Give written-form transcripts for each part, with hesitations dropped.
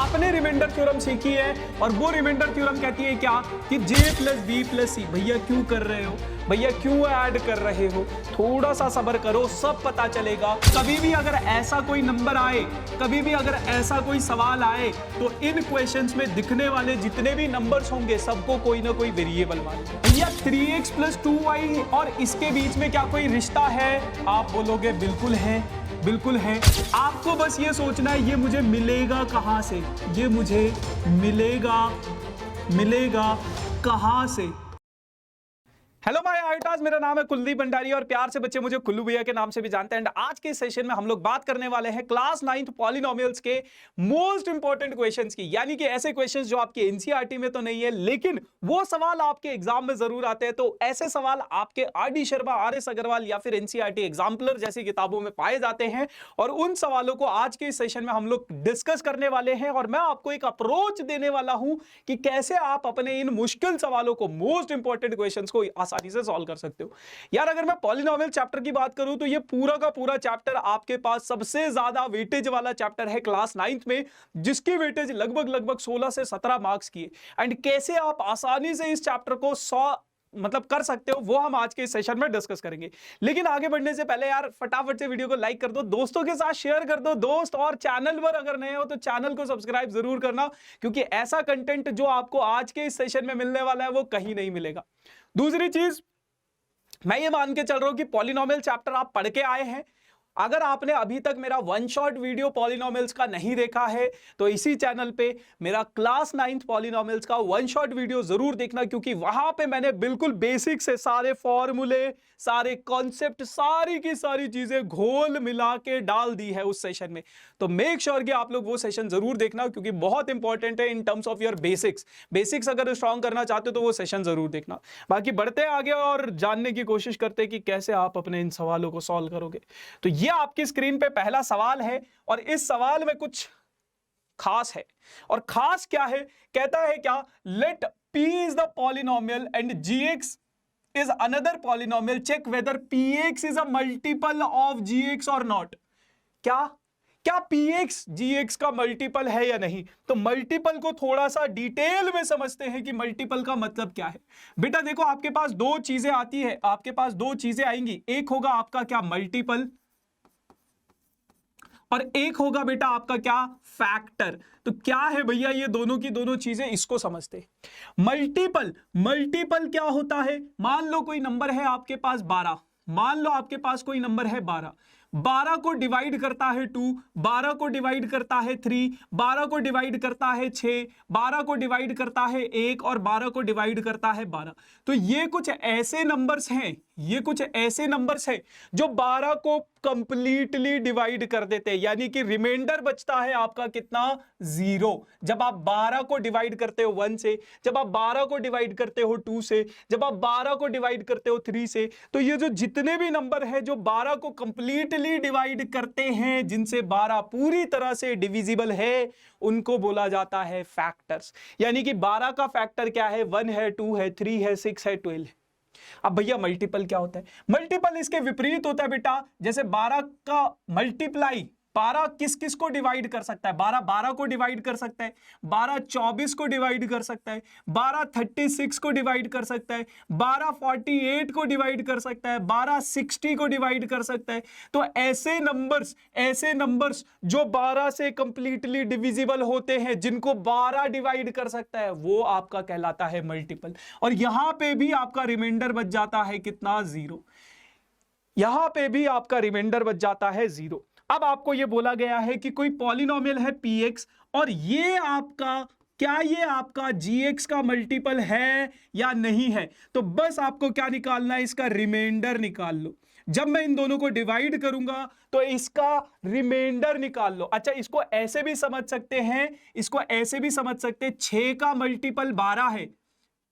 आपने remainder theorem सीखी है और वो रिमाइंडर थ्योरम कहती है क्या कि j प्लस बी प्लस सी। भैया क्यों कर रहे हो, भैया क्यों ऐड कर रहे हो, थोड़ा सा सब्र करो, सब पता चलेगा। कभी भी अगर ऐसा कोई नंबर आए, कभी भी अगर ऐसा कोई सवाल आए तो इन क्वेश्चंस में दिखने वाले जितने भी नंबर्स होंगे सबको कोई ना कोई वेरिएबल मान लो। भैया 3x प्लस 2y और इसके बीच में क्या कोई रिश्ता है? आप बोलोगे बिल्कुल है, बिल्कुल है। आपको बस ये सोचना है ये मुझे मिलेगा कहां से, ये मुझे मिलेगा कहां से। हेलो माय आइटाज, मेरा नाम है कुलदीप भंडारी और प्यार से बच्चे मुझे कुल्लू भैया के नाम से भी जानते हैं। आज के सेशन में हम लोग बात करने वाले हैं क्लास 9th पॉलिनोमियल्स के मोस्ट इंपॉर्टेंट क्वेश्चंस की, यानी कि ऐसे क्वेश्चंस जो आपके एनसीईआरटी में तो नहीं है लेकिन वो सवाल आपके एग्जाम में जरूर आते हैं। तो ऐसे सवाल आपके आर.डी. शर्मा, आर.एस. अग्रवाल या फिर एनसीईआरटी एग्जाम्पलर जैसी किताबों में पाए जाते हैं और उन सवालों को आज के सेशन में हम लोग डिस्कस करने वाले हैं। और मैं आपको एक अप्रोच देने वाला हूं कि कैसे आप अपने इन मुश्किल सवालों को, मोस्ट इंपॉर्टेंट क्वेश्चंस को आसानी से सॉल्व कर सकते हो। यार अगर मैं पॉलिनोमियल चैप्टर की बात करूं तो ये पूरा का पूरा चैप्टर आपके पास सबसे ज्यादा वेटेज वाला चैप्टर है क्लास 9th में, जिसकी वेटेज लगभग 16 से 17 मार्क्स की है। एंड कैसे आप आसानी से इस चैप्टर को कर सकते हो वो हम आज के सेशन में डिस्कस करेंगे। लेकिन आगे बढ़ने से पहले यार फटाफट से वीडियो को लाइक कर दो, दोस्तों के साथ शेयर कर दो दोस्त, और चैनल पर अगर नए हो तो चैनल को सब्सक्राइब जरूर करना, क्योंकि ऐसा कंटेंट जो आपको आज के इस सेशन में मिलने वाला है वो कहीं नहीं मिलेगा। दूसरी चीज, मैं ये मान के चल रहा हूं कि पॉलिनोमियल चैप्टर आप पढ़ के आए हैं। अगर आपने अभी तक मेरा वन शॉट वीडियो पॉलिनोमियल्स का नहीं देखा है तो इसी चैनल पे मेरा क्लास 9th पॉलिनोमियल्स का वन शॉट वीडियो जरूर देखना, क्योंकि वहां पे मैंने बिल्कुल बेसिक से सारे फॉर्मूले, सारे कॉन्सेप्ट, सारी की सारी चीजें घोल मिला के डाल दी है उस सेशन में। तो मेक श्योर कि आप लोग वो सेशन जरूर देखना, क्योंकि बहुत इंपॉर्टेंट है in terms of your basics अगर स्ट्रॉन्ग करना चाहते हो तो वो सेशन जरूर देखना। बाकी बढ़ते आगे और जानने की कोशिश करते हैं कि कैसे आप अपने इन सवालों को सॉल्व करोगे। तो ये आपकी स्क्रीन पे पहला सवाल है और इस सवाल में कुछ खास है। और खास क्या है? कहता है क्या, let p is the polynomial and gx is another polynomial, check whether px is a multiple of gx or not। क्या px gx का मल्टीपल है या नहीं? तो मल्टीपल को थोड़ा सा डिटेल में समझते हैं कि मल्टीपल का मतलब क्या है। बेटा देखो, आपके पास दो चीजें आती है, आपके पास दो चीजें आएंगी, एक होगा आपका क्या, मल्टीपल, और एक होगा बेटा आपका क्या, फैक्टर। तो क्या है भैया ये दोनों की दोनों चीजें, इसको समझते। मल्टीपल क्या होता है? मान लो कोई नंबर है आपके पास 12, मान लो आपके पास कोई नंबर है 12, 12 को डिवाइड करता है 2, 12 को डिवाइड करता है 3, 12 को डिवाइड करता है 6, 12 को डिवाइड करता है 1 और 12 को डिवाइड करता है 12। तो ये कुछ ऐसे नंबर्स हैं, ये कुछ ऐसे नंबर्स हैं जो 12 को कंप्लीटली डिवाइड कर देते हैं, यानी कि रिमाइंडर बचता है आपका कितना, 0। जब आप 12 को डिवाइड करते हो 1 से, जब आप 12 को डिवाइड करते हो 2 से, जब आप 12 को डिवाइड करते हो 3 से, तो ये जो जितने भी नंबर है जो 12 को कंप्लीटली डिवाइड करते हैं, जिनसे 12 पूरी तरह से डिविजिबल है, उनको बोला जाता है फैक्टर्स। यानी कि 12 का फैक्टर क्या है, 1 है, 2 है, 3 है, 6 है, 12 है। अब भैया मल्टीपल क्या होता है? मल्टीपल इसके विपरीत होता है बेटा। जैसे 12 का मल्टीप्लाई, 12 किस किस को डिवाइड कर सकता है? 12 12 को डिवाइड कर सकता है, 12 24 को डिवाइड कर सकता है, 12 36 को डिवाइड कर सकता है, 12 48 को डिवाइड कर सकता है, 12 60 को डिवाइड कर सकता है। तो ऐसे नंबर्स जो 12 से कंप्लीटली डिविजिबल होते हैं, जिनको 12 डिवाइड कर सकता है, वो आपका कहलाता है मल्टीपल। और यहां पे भी आपका रिमाइंडर बच जाता है कितना, 0। यहां पे भी आपका रिमाइंडर बच जाता है 0। अब आपको यह बोला गया है कि कोई पॉलिनोमियल है px और ये आपका क्या, ये आपका gx का मल्टीपल है या नहीं है। तो बस आपको क्या निकालना है, इसका रिमाइंडर निकाल लो। जब मैं इन दोनों को डिवाइड करूंगा तो इसका रिमाइंडर निकाल लो। अच्छा, इसको ऐसे भी समझ सकते हैं, इसको ऐसे भी समझ सकते हैं, 6 का मल्टीपल 12 है,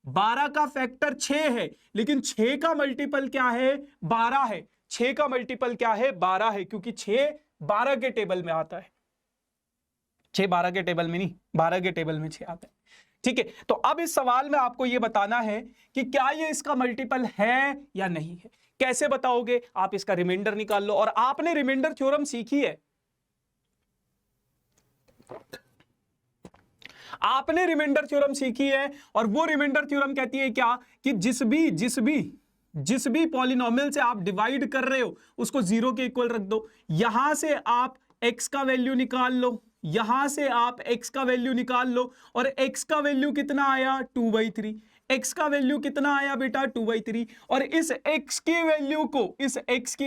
12 का फैक्टर 6 है, लेकिन 6 का मल्टीपल क्या है, 12 है। 6 का मल्टीपल क्या है, 12 है, क्योंकि 6 12 के टेबल में आता है। 6 12 के टेबल में नहीं, 12 के टेबल में 6 आता है। ठीक है, तो अब इस सवाल में आपको यह बताना है कि क्या ये इसका मल्टीपल है या नहीं है। कैसे बताओगे? आप इसका रिमाइंडर निकाल लो, और आपने रिमाइंडर थ्योरम सीखी है। आपने रिमाइंडर थ्योरम सीखी है और वो रिमाइंडर थ्योरम कहती है क्या कि जिस भी पॉलिनोमियल से आप डिवाइड कर रहे हो उसको जीरो के इक्वल रख दो। यहां से आप x का वैल्यू निकाल लो, यहां से आप x का वैल्यू निकाल लो और x का वैल्यू कितना आया 2/3। x का वैल्यू कितना आया बेटा 2/3 और इस x की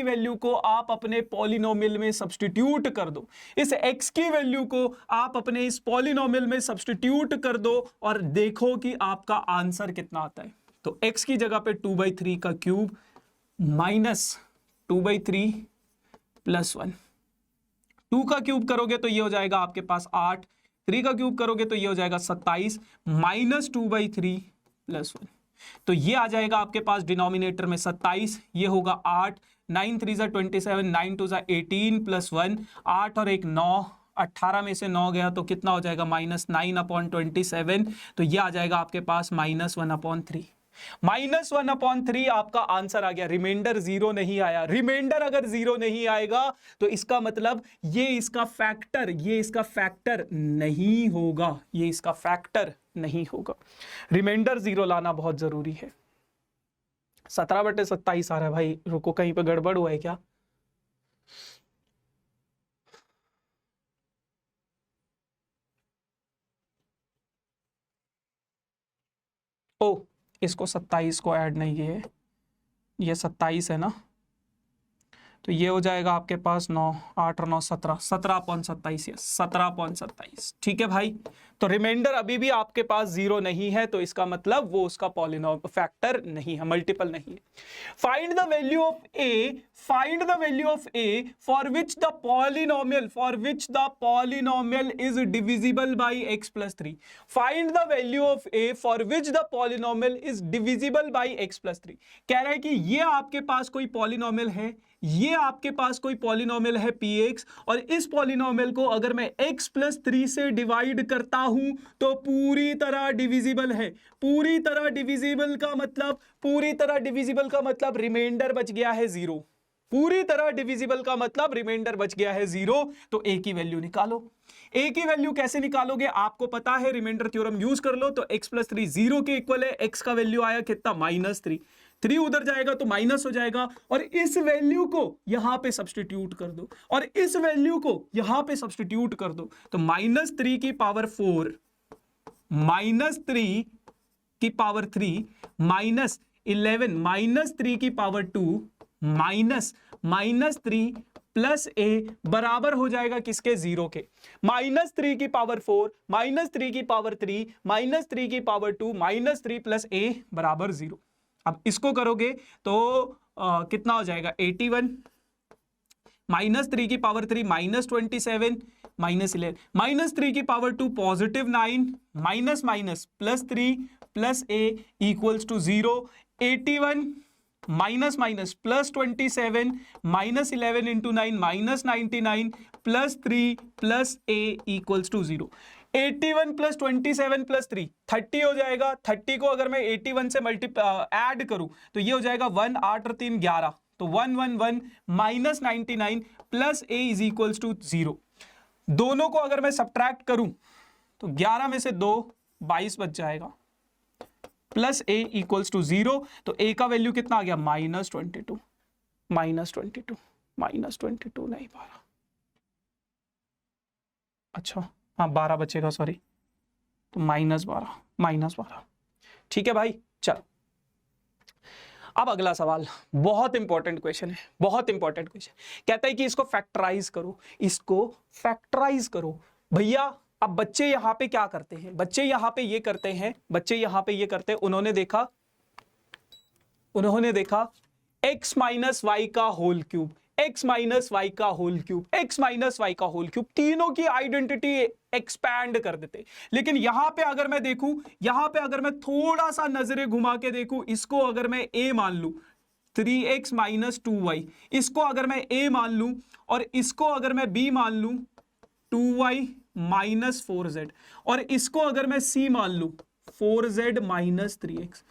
वैल्यू को आप अपने पॉलिनोमियल में सब्स्टिट्यूट कर दो। इस x की वैल्यू को आप अपने इस पॉलिनोमियल में सब्स्टिट्यूट कर दो और देखो कि आपका आंसर कितना आता है। तो x की जगह पे 2/3 का क्यूब माइनस 2/3 प्लस 1। 2 का क्यूब करोगे तो ये हो जाएगा आपके पास 8, 3 का क्यूब करोगे तो ये हो जाएगा 27 माइनस 2/3 प्लस 1। तो ये आ जाएगा आपके पास डिनोमिनेटर में 27, ये होगा 8, 9 3 27, 9 2 18 प्लस 1, 8 और 1 9, 18 में से 9 गया तो कितना हो जाएगा -9/27। तो ये आ जाएगा आपके पास -1/3। -1/3 आपका आंसर आ गया। रिमाइंडर जीरो नहीं आया। रिमाइंडर अगर जीरो नहीं आएगा तो इसका मतलब ये इसका फैक्टर नहीं होगा, ये इसका फैक्टर नहीं होगा। रिमाइंडर जीरो लाना बहुत जरूरी है। 17/27 आ रहा है भाई, रुको कहीं पे गड़बड़ हुआ है क्या? ओ, इसको 27 को ऐड नहीं किए, ये 27 है ना, तो ये हो जाएगा आपके पास 9, 8 और 9 17, 17/27, 17/27। ठीक है भाई, तो रिमाइंडर अभी भी आपके पास जीरो नहीं है, तो इसका मतलब वो उसका पॉलिनोमियल फैक्टर नहीं है, मल्टीपल नहीं है। Find the value of a for which the polynomial is divisible by x plus 3। Find the value of a for which the polynomial is divisible by x plus 3। कह रहा है कि ये आपके पास कोई पॉलिनोमियल है, ये आपके पास कोई पॉलिनोमियल है px, और इस पॉलिनोमियल को अगर मैं x प्लस 3 से डिवाइड करता हूं तो पूरी तरह डिविजिबल है। पूरी तरह डिविजिबल का मतलब रिमाइंडर बच गया है जीरो। पूरी तरह डिविजिबल का मतलब रिमाइंडर बच गया है जीरो। तो a की वैल्यू निकालो। a की वैल्यू कैसे निकालोगे? आपको पता है, रिमाइंडर थ्योरम यूज कर लो। तो x प्लस 3 जीरो के इक्वल है। x का वैल्यू आया कितना -3, 3 उधर जाएगा तो माइनस हो जाएगा, और इस वैल्यू को यहां पे सब्स्टिट्यूट कर दो, और इस वैल्यू को यहां पे सब्स्टिट्यूट कर दो। तो -3 की पावर 4, -3 की पावर 3, -11, -3 की पावर 2, -3 प्लस a बराबर हो जाएगा किसके? जीरो के। -3 की पावर 4, -3 की पावर 3, -3 की पावर 2, -3 प्लस a बराबर 0। अब इसको करोगे तो कितना हो जाएगा? 81, -3 की पावर 3 -27, -11, -3 की power 2 +9, minus minus +3 plus a equals to 0। 81 minus minus +27 -11 into 9 -99 +3 plus a equals to 0। 81 plus 27 plus 3 30 हो जाएगा। 30 को अगर मैं 81 से ऐड करूं तो ये हो जाएगा 1, 8 और 3 11, तो 111 -99 plus a is equals to 0। दोनों को अगर मैं सब्ट्रैक्ट करूं तो 11 में से 2 22 बच जाएगा, प्लस a इक्वल्स टू 0। तो a का वैल्यू कितना आ गया? -22 नहीं 12, अच्छा हाँ 12 बचेगा, सॉरी, तो -12। ठीक है भाई, चल अब अगला सवाल बहुत इंपॉर्टेंट क्वेश्चन है, बहुत इंपॉर्टेंट क्वेश्चन। कहता है कि इसको फैक्टराइज करो। भैया अब बच्चे यहां पे क्या करते हैं? बच्चे यहां पे ये करते हैं, उन्होंने देखा x माइनस वाई का whole cube, x minus y का होल क्यूब, तीनों की आइडेंटिटी एक्सपैंड कर देते। लेकिन यहां पे अगर मैं देखूं, थोड़ा सा नजरें घुमा के देखूं, इसको अगर मैं a मान लूं 3x माइनस 2y, इसको अगर मैं a मान लूं और इसको अगर मैं b मान लूं 2y माइनस 4z, और इसको अगर मैं c मान लूं 4z माइनस 3x,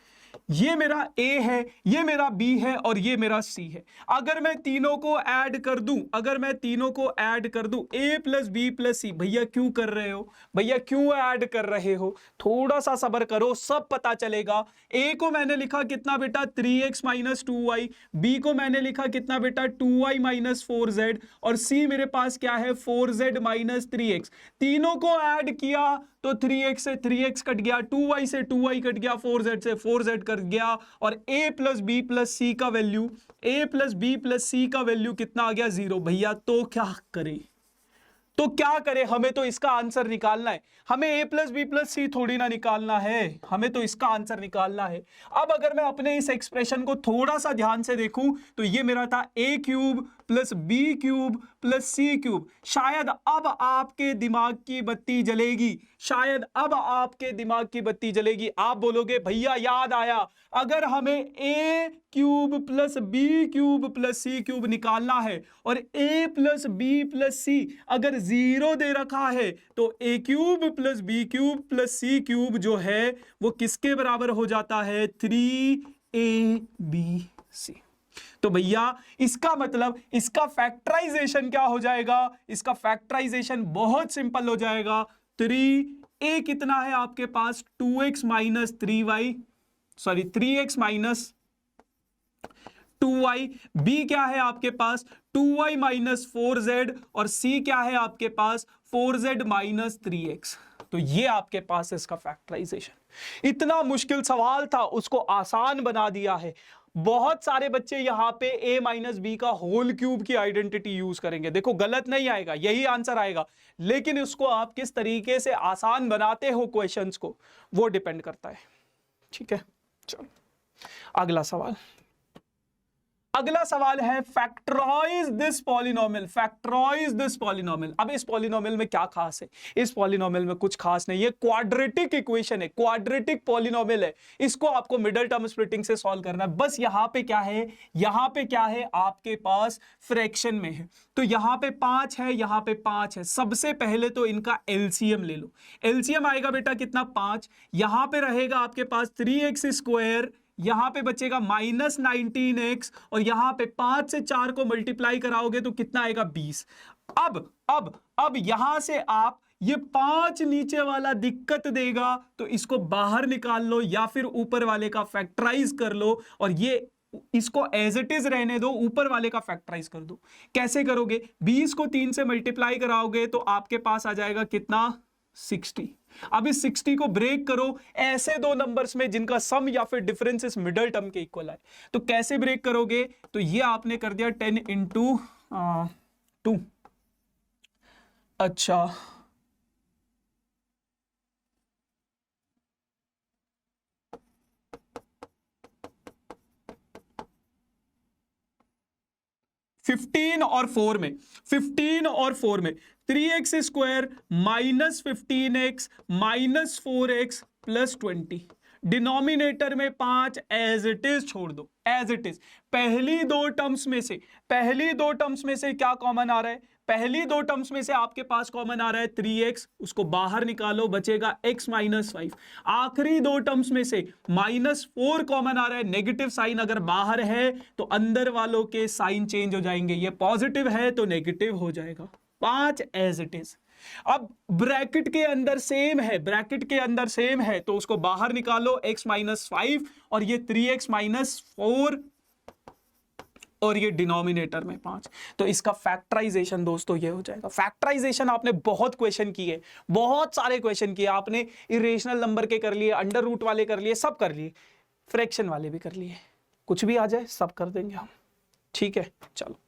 ये मेरा A है, ये मेरा B है और ये मेरा C है। अगर मैं तीनों को ऐड कर दूं, अगर मैं तीनों को ऐड कर दूं A plus B plus C, भैया क्यों कर रहे हो, भैया क्यों ऐड कर रहे हो, थोड़ा सा सब्र करो, सब पता चलेगा। A को मैंने लिखा कितना बेटा 3x माइनस 2y, B को मैंने लिखा कितना बेटा 2y माइनस 4z और C मेरे पास क्या है 4z माइनस 3x। तीनों को ऐड किया तो 3x से 3x कट गया, 2y से 2y कट गया, 4z से 4z कट गया और a plus B plus C का value, a plus B plus C का वैल्यू कितना आ गया 0। भैया तो क्या करें, तो क्या करें, हमें तो इसका आंसर निकालना है, हमें a प्लस बी प्लस सी थोड़ी ना निकालना है, हमें तो इसका आंसर निकालना है। अब अगर मैं अपने इस एक्सप्रेशन को थोड़ा सा ध्यान से देखूं तो ये मेरा था a cube plus B cube plus c cube. शायद अब आपके दिमाग की बत्ती जलेगी, शायद अब आपके दिमाग की बत्ती जलेगी। आप बोलोगे भैया याद आया, अगर हमें a cube plus B cube plus c cube निकालना है और a plus B plus c अगर 0 दे रखा है तो a cube plus B cube plus c cube जो है वो किसके बराबर हो जाता है 3abc। तो भैया इसका मतलब इसका फैक्टराइजेशन क्या हो जाएगा, इसका फैक्टराइजेशन बहुत सिंपल हो जाएगा। 3a कितना है आपके पास 2x minus 3y, sorry 3x minus 2y, b क्या है आपके पास 2y माइनस 4z और c क्या है आपके पास 4z माइनस 3x। तो ये आपके पास इसका फैक्टराइजेशन। इतना मुश्किल सवाल था उसको आसान बना दिया है। बहुत सारे बच्चे यहां पे a माइनस बी का होल क्यूब की आइडेंटिटी यूज करेंगे, देखो गलत नहीं आएगा, यही आंसर आएगा, लेकिन उसको आप किस तरीके से आसान बनाते हो क्वेश्चंस को वो डिपेंड करता है। ठीक है, चलो अगला सवाल। अगला सवाल है factorise this polynomial, factorise this polynomial. अब इस पॉलिनोमियल में क्या खास है, इस पॉलिनोमियल में कुछ खास नहीं है, क्वाड्रेटिक इक्वेशन है, क्वाड्रेटिक पॉलिनोमियल है, इसको आपको मिडिल टर्म स्प्लिटिंग से सॉल्व करना है। बस यहां पे क्या है, यहां पे क्या है आपके पास फ्रैक्शन में है, तो यहां पे 5 है, यहां पे 5 है। सबसे पहले तो इनका एलसीएम ले लो, एलसीएम आएगा बेटा कितना 5, यहां पे रहेगा आपके पास 3x स्क्वायर, यहां पे बचेगा माइनस 19x और यहां पे 5 से 4 को मल्टीप्लाई कराओगे तो कितना आएगा 20। अब यहां से आप ये 5 नीचे वाला दिक्कत देगा तो इसको बाहर निकाल लो या फिर ऊपर वाले का फैक्टराइज कर लो और ये इसको एज इट इज रहने दो, ऊपर वाले का फैक्टराइज कर दो। कैसे करोगे, 20 को 3 से मल्टीप्लाई कराओगे तो आपके पास आ जाएगा कितना 60। अब इस 60 को ब्रेक करो ऐसे दो नंबर्स में जिनका सम या फिर डिफरेंस इस मिडिल टर्म के इक्वल है, तो कैसे ब्रेक करोगे, तो ये आपने कर दिया 10 इंटू 2। अच्छा फिफ्टीन और 4 में, 15 और 4 में 3x square minus 15x minus 4x plus 20, denominator में 5 एज इट इज छोड़ दो, एज इट इज। पहली दो टर्म्स में से क्या कॉमन आ रहा है, पहली दो टर्म्स में से आपके पास कॉमन आ रहा है 3x, उसको बाहर निकालो बचेगा x माइनस 5। आखिरी दो टर्म्स में से -4 कॉमन आ रहा है, नेगेटिव साइन अगर बाहर है तो अंदर वालों के साइन चेंज हो जाएंगे, ये पॉजिटिव है तो नेगेटिव हो जाएगा, 5 एज इट इज। अब ब्रैकेट के अंदर सेम है, ब्रैकेट के अंदर सेम है तो उसको बाहर निकालो x माइनस 5 और ये 3x माइनस 4 और ये डिनोमिनेटर में 5, तो इसका फैक्टराइजेशन दोस्तों ये हो जाएगा। फैक्टराइजेशन आपने बहुत क्वेश्चन किए, बहुत सारे क्वेश्चन किए आपने, इरेशनल नंबर के कर लिए, अंडर रूट वाले कर लिए, सब कर लिए, फ्रैक्शन वाले भी कर लिए, कुछ भी आ जाए सब कर देंगे हम। ठीक है, चलो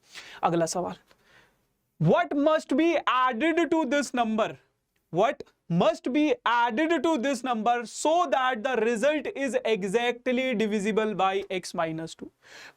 अगला सवाल। What must be added to this number? What must be added to this number so that the result is exactly divisible by x minus 2?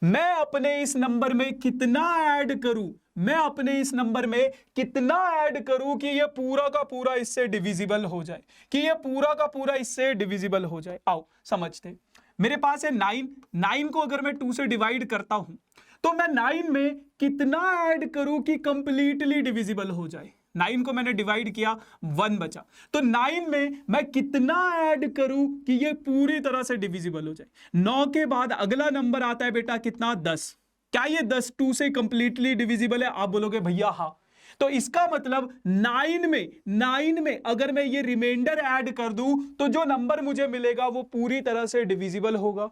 मैं अपने इस नंबर में कितना ऐड करूं, मैं अपने इस नंबर में कितना ऐड करूं कि ये पूरा का पूरा इससे डिविजिबल हो जाए, कि ये पूरा का पूरा इससे डिविजिबल हो जाए। आओ समझते हैं। मेरे पास है 9 को अगर मैं 2 से डिवाइड करता हूं तो मैं 9 में कितना ऐड करूं कि कंप्लीटली डिविजिबल हो जाए। 9 को मैंने डिवाइड किया, 1 बचा। तो 9 में मैं कितना ऐड करूं कि ये पूरी तरह से डिविजिबल हो जाए? 9 के बाद अगला नंबर आता है बेटा कितना? 10। क्या ये 10 2 से कंप्लीटली डिविजिबल है? आप बोलोगे भैया हाँ। तो इसका मतलब 9 में अगर मैं ये रिमाइंडर ऐड कर दूं तो जो नंबर मुझे मिलेगा वो पूरी तरह से डिविजिबल होगा।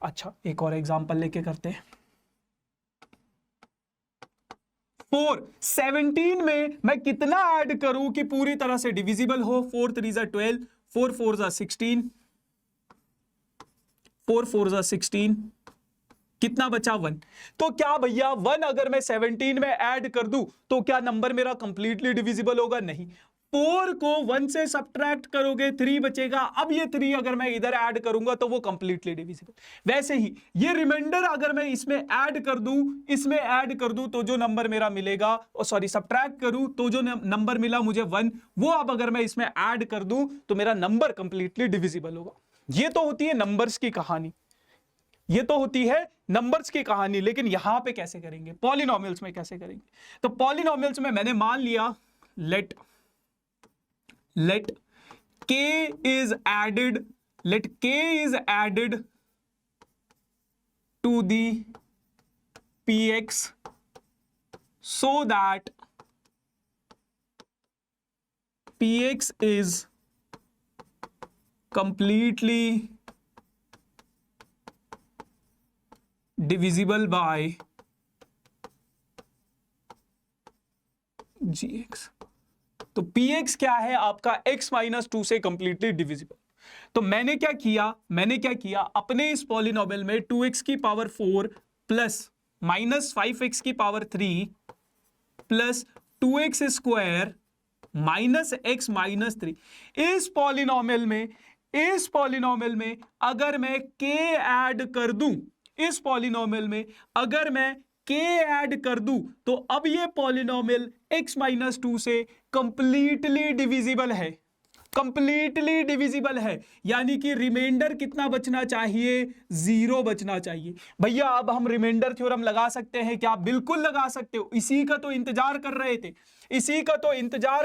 अच्छा, एक और एग्जांपल लेके करते हैं। 17 में मैं कितना ऐड करूं कि पूरी तरह से डिविजिबल हो? 4 3 जा 12, 4 4 जा 16, 4 4 जा 16, कितना बचा? 1। तो क्या भैया 1 अगर मैं 17 में ऐड कर दूं तो क्या नंबर मेरा कंप्लीटली डिविजिबल होगा? नहीं। 4 को 1 से सब्ट्रैक्ट करोगे 3 बचेगा। अब ये 3 अगर मैं इधर ऐड करूंगा तो वो कंप्लीटली डिविजिबल। वैसे ही ये रिमाइंडर अगर मैं इसमें ऐड कर दूं तो जो नंबर मेरा मिलेगा, सॉरी सब्ट्रैक्ट करूं तो जो नंबर मिला मुझे 1, वो अब अगर मैं इसमें ऐड कर दूं तो मेरा नंबर कंप्लीटली डिविजिबल होगा। ये तो होती है नंबर्स की कहानी, ये तो होती है नंबर्स की कहानी। लेकिन यहां पे कैसे करेंगे? पॉलिनोमियल्स में कैसे करेंगे? तो पॉलिनोमियल्स में मैंने मान लिया late k is added to the px so that px is completely divisible by gx। तो px क्या है आपका? x - 2 से कंप्लीटली डिविजिबल। तो मैंने क्या किया अपने इस पॉलिनोमियल में 2x की पावर 4 प्लस -5x की power 3 plus 2x square minus x minus 3। इस पॉलिनोमियल में अगर मैं k ऐड कर दूं, इस पॉलिनोमियल में अगर मैं k ऐड कर दूं तो अब ये पॉलिनोमियल x - 2 से कंप्लीटली डिविजिबल है, यानी कि रिमाइंडर कितना बचना चाहिए? 0 बचना चाहिए। भैया अब हम रिमाइंडर थ्योरम लगा सकते हैं क्या? बिल्कुल लगा सकते हो। इसी का तो इंतजार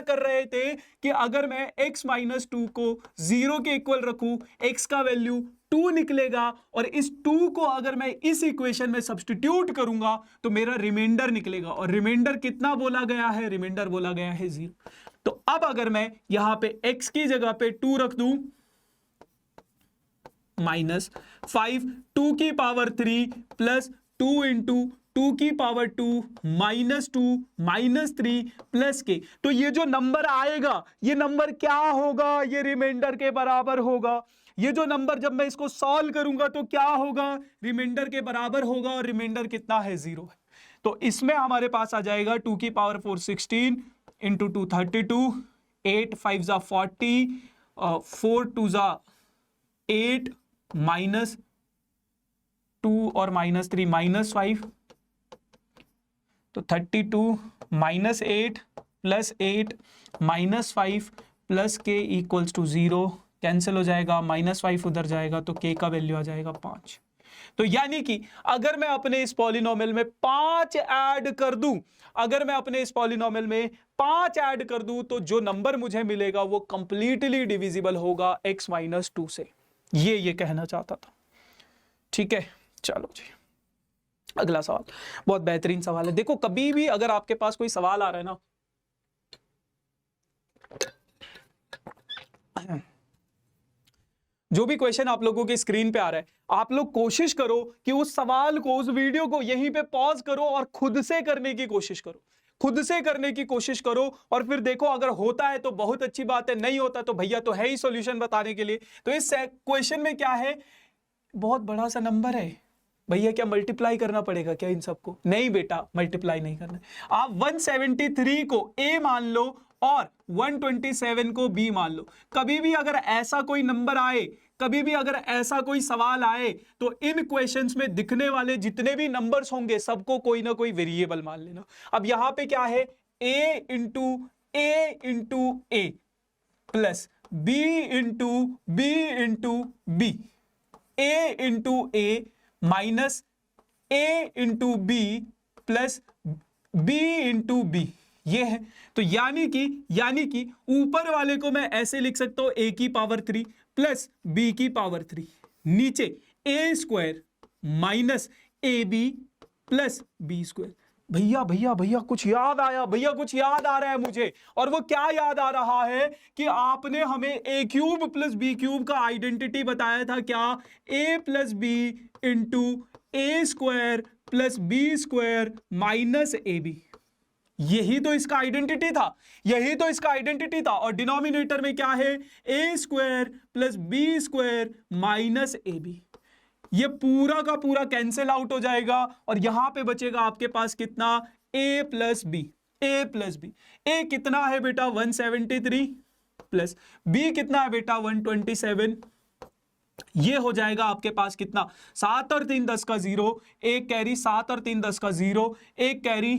कर रहे थे कि अगर मैं x - 2 को 0 के इक्वल रखूं, x का वैल्यू 2 निकलेगा और इस 2 को अगर मैं इस इक्वेशन में सब्स्टिट्यूट करूंगा तो मेरा रिमाइंडर निकलेगा। और रिमाइंडर कितना बोला गया है? रिमाइंडर बोला गया है 0। तो अब अगर मैं यहां पे x की जगह पे 2 रख दूं, -5 2 की पावर 3 प्लस 2 इंटू 2 की पावर 2 -2 -3 प्लस के, तो ये जो नंबर आएगा ये नंबर क्या होगा? ये रिमाइंडर के बराबर होगा। ये जो नंबर जब मैं इसको सॉल्व करूंगा तो क्या होगा? रिमाइंडर के बराबर होगा। और रिमाइंडर कितना है? 0 है। तो इसमें हमारे पास आ जाएगा 2 की पावर 4 16 इंटू 2 32, 8 5 जा 40, 4 2 जा 8 -2 और -3 -5, तो 32 -8 प्लस 8 -5 प्लस के इक्वल्स टू 0, कैंसिल हो जाएगा, -5 उधर जाएगा तो k का वैल्यू आ जाएगा 5। तो यानी कि अगर मैं अपने इस पॉलिनोमियल में 5 ऐड कर दूं, तो जो नंबर मुझे मिलेगा वो कंप्लीटली डिविजिबल होगा x - 2 से। ये कहना चाहता था। ठीक है, चलो जी अगला सवाल। बहुत बेहतरीन सवाल है। देखो कभी भी अगर आपके पास कोई सवाल आ रहा है ना, जो भी क्वेश्चन आप लोगों की स्क्रीन पे आ रहा है, आप लोग कोशिश करो कि उस सवाल को, उस वीडियो को यहीं पे पॉज करो और खुद से करने की कोशिश करो। और फिर देखो अगर होता है तो बहुत अच्छी बात है, नहीं होता तो भैया तो है ही सॉल्यूशन बताने के लिए। तो इस क्वेश्चन में क्या है? बहुत बड़ा सा नंबर है भैया, क्या मल्टीप्लाई करना पड़ेगा क्या इन सबको? नहीं बेटा, मल्टीप्लाई नहीं करना। आप 173 को a मान लो और 127 को b मान लो। कभी भी अगर ऐसा कोई नंबर आए, कभी भी अगर ऐसा कोई सवाल आए तो इन क्वेश्चंस में दिखने वाले जितने भी नंबर्स होंगे सबको कोई ना कोई वेरिएबल मान लेना। अब यहां पे क्या है? a into a plus b into b a into a minus a into b plus b into b। ये है। तो यानी कि ऊपर वाले को मैं ऐसे लिख सकता हूं a की पावर 3 प्लस b की पावर 3, नीचे a square minus A b plus B square. भैया भैया भैया कुछ याद आया, भैया कुछ याद आ रहा है मुझे। और वो क्या याद आ रहा है कि आपने हमें A cube plus B cube का आइडेंटिटी बताया था, क्या, A plus B into A square plus B square minus A B. यही तो इसका आइडेंटिटी था, यही तो इसका आइडेंटिटी था। और डिनोमिनेटर में क्या है, A square plus B square minus A B. ये पूरा का पूरा कैंसिल आउट हो जाएगा और यहां पे बचेगा आपके पास कितना, a plus B, A plus B. A कितना है बेटा 173 प्लस बी कितना है बेटा 127। ये हो जाएगा आपके पास कितना, 7 और 3 10 का 0, एक कैरी 7 और 3 10 का 0, एक कैरी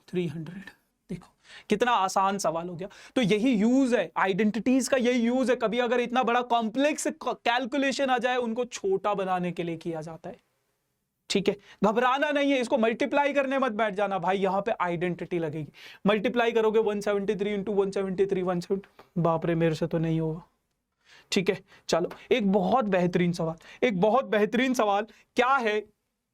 300। देखो कितना आसान सवाल हो गया। तो यही यूज है आइडेंटिटीज का, यही यूज है। कभी अगर इतना बड़ा कॉम्प्लेक्स कैलकुलेशन आ जाए, उनको छोटा बनाने के लिए किया जाता है। ठीक है, घबराना नहीं है, इसको मल्टीप्लाई करने मत बैठ जाना भाई, यहां पे आइडेंटिटी लगेगी। मल्टीप्लाई करोगे 173 इंटू 173 170, बाप रे मेरे से तो नहीं होगा। ठीक है, चलो एक बहुत बेहतरीन सवाल क्या है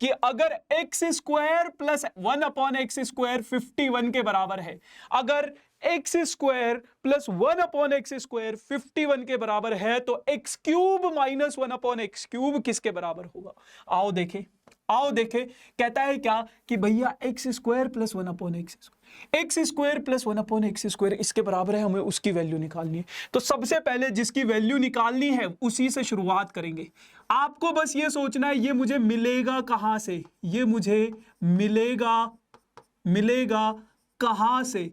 कि अगर x square plus 1 upon x square 51 के बराबर है, अगर x square plus 1 upon x square 51 के बराबर है, तो x cube minus 1 upon x cube किसके बराबर होगा? आओ देखें कहता है क्या कि भैया x square plus 1 upon x square plus 1 upon x square इसके बराबर है, हमें उसकी वैल्यू निकालनी है। तो सबसे पहले जिसकी वैल्यू निकालनी है उसी से शुरुआत करेंगे। आपको बस ये सोचना है ये मुझे मिलेगा कहां से, ये मुझे मिलेगा कहां से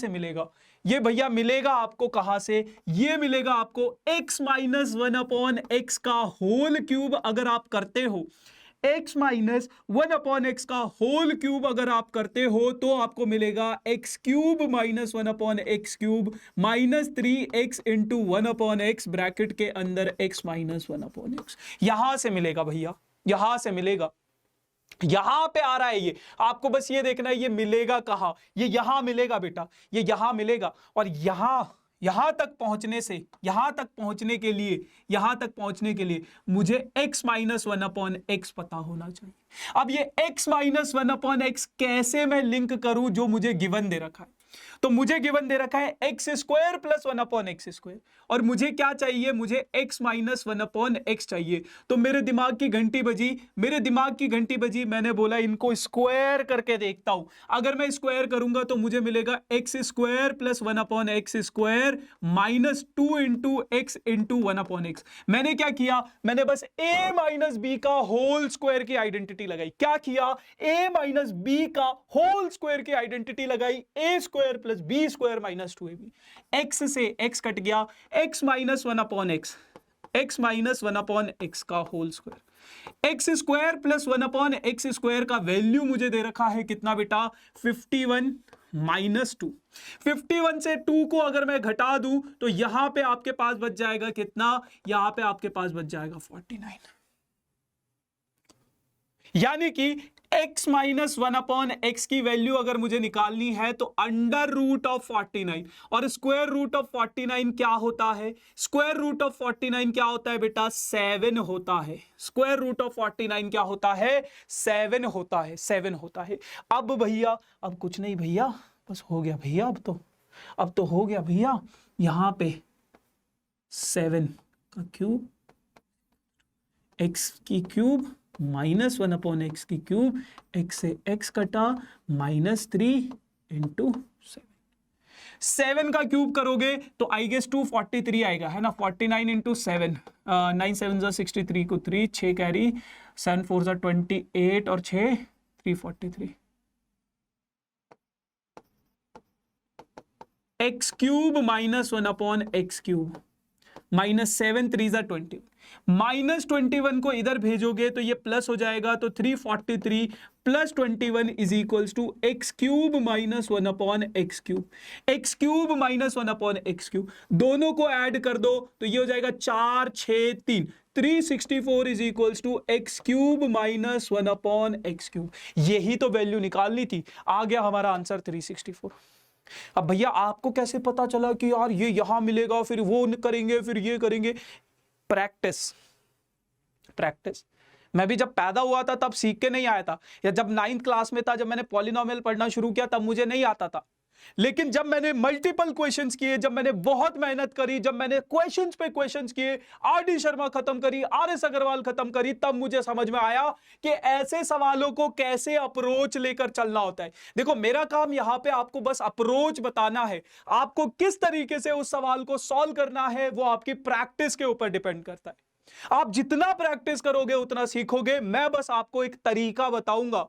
मिलेगा ये भैया मिलेगा आपको कहां से, ये मिलेगा आपको x माइनस 1 अपॉन एक्स का होल क्यूब अगर आप करते हो, x माइनस 1 अपॉन एक्स का होल क्यूब अगर आप करते हो तो आपको मिलेगा x cube minus 1 upon x cube minus 3x into 1 upon x bracket के अंदर x माइनस 1 अपॉन एक्स। यहां से मिलेगा भैया, यहां से मिलेगा, यहां पे आ रहा है ये। आपको बस ये देखना है ये मिलेगा कहां, ये यहां मिलेगा बेटा, ये यहां मिलेगा। और यहां तक पहुंचने के लिए मुझे x माइनस 1 अपॉन एक्स पता होना चाहिए। अब ये x माइनस 1 अपॉन एक्स कैसे मैं लिंक करूं जो मुझे गिवन दे रखा है? तो मुझे गिवन दे रखा है x square plus 1 upon x square, और मुझे क्या चाहिए, मुझे x माइनस 1 अपॉन एक्स चाहिए। तो मेरे दिमाग की घंटी बजी, मैंने बोला इनको स्क्वायर करके देखता हूं। अगर मैं स्क्वायर करूंगा तो मुझे मिलेगा x square plus 1 upon x square minus 2 into x into 1 upon x. मैंने क्या किया, मैंने बस a माइनस बी का होल स्क्वायर की आइडेंटिटी लगाई। क्या किया, a माइनस बी का होल स्क्वायर की आइडेंटिटी लगाई, a square plus B square minus 2ab। x से x कट गया, x minus 1 upon x, x minus 1 upon x का whole square, x square plus 1 upon x square का value मुझे दे रखा है कितना बेटा 51 माइनस 2। 51 से 2 को अगर मैं घटा दूं तो यहां पे आपके पास बच जाएगा कितना, यहां पे आपके पास बच जाएगा 49। यानी कि x माइनस 1 अपॉन एक्स की वैल्यू अगर मुझे निकालनी है तो अंडर रूट ऑफ 49, और स्क्वायर रूट ऑफ 49 क्या होता है, स्क्वायर रूट ऑफ 49 क्या होता है बेटा 7 होता है। स्क्वायर रूट ऑफ 49 क्या होता है, 7 होता है, 7 होता है। अब भैया अब कुछ नहीं भैया, बस हो गया भैया, अब तो हो गया भैया। यहां पे 7 का क्यूब, एक्स की क्यूब माइनस 1 अपॉन एक्स की क्यूब, एक्स से एक्स कटा माइनस 3 इंटू 7 का क्यूब करोगे तो आई गेस 243 आएगा, है ना। 49 इंटू 7, 9 7 63 को 3, 6 कैरी, 7 4 28 और 6 343। X cube minus 1 upon x cube minus 7 3 20। -21 को इधर भेजोगे तो ये प्लस हो जाएगा, तो 343 plus 21 is equals to x cube minus 1 upon x cube. X cube minus 1 upon x cube, दोनों को ऐड कर दो तो ये हो जाएगा 4 6 3, 364 is equals to x cube minus 1 upon x cube. यही तो वैल्यू निकालनी थी, आ गया हमारा आंसर 364। अब भैया आपको कैसे पता चला कि यार ये यहां मिलेगा, फिर वो करेंगे, फिर ये करेंगे? Practice, practice. मैं भी जब पैदा हुआ था तब सीख के नहीं आया था, या जब 9th क्लास में था, जब मैंने पॉलिनोमियल पढ़ना शुरू किया तब मुझे नहीं आता था। लेकिन जब मैंने मल्टीपल क्वेश्चंस किए, जब मैंने बहुत मेहनत करी, जब मैंने क्वेश्चंस पे क्वेश्चंस किए, आर.डी. शर्मा खत्म करी, आर.एस. अग्रवाल खत्म करी, तब मुझे समझ में आया कि ऐसे सवालों को कैसे अप्रोच लेकर चलना होता है। देखो मेरा काम यहां पे आपको बस अप्रोच बताना है, आपको किस तरीके से उस सवाल को सॉल्व करना है वो आपकी प्रैक्टिस के ऊपर डिपेंड करता है। आप जितना प्रैक्टिस करोगे उतना सीखोगे। मैं बस आपको एक तरीका बताऊंगा।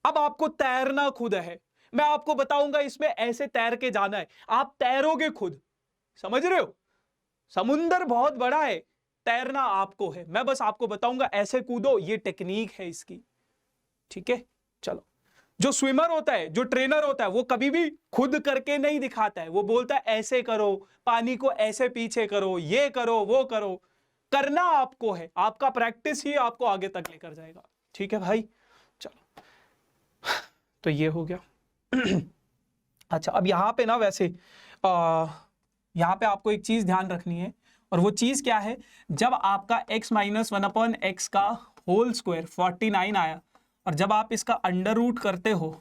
अब आपको तैरना खुद है, मैं आपको बताऊंगा इसमें ऐसे तैर के जाना है, आप तैरोगे खुद, समझ रहे हो? समुंदर बहुत बड़ा है, तैरना आपको है। मैं बस आपको बताऊंगा ऐसे कूदो, ये टेक्निक है इसकी, ठीक है? चलो, जो स्विमर होता है, जो ट्रेनर होता है, वो कभी भी खुद करके नहीं दिखाता है, वो बोलता है ऐसे करो, पानी को ऐसे पीछे करो, ये करो, वो करो। करना आपको है, आपका प्रैक्टिस ही आपको आगे तक लेकर जाएगा, ठीक है भाई? चलो, तो ये हो गया। अच्छा, अब यहां पे ना वैसे यहां पे आपको एक चीज ध्यान रखनी है, और वो चीज क्या है? जब आपका x माइनस 1 अपॉन एक्स का होल स्क्वायर 49 आया, और जब आप इसका अंडर रूट करते हो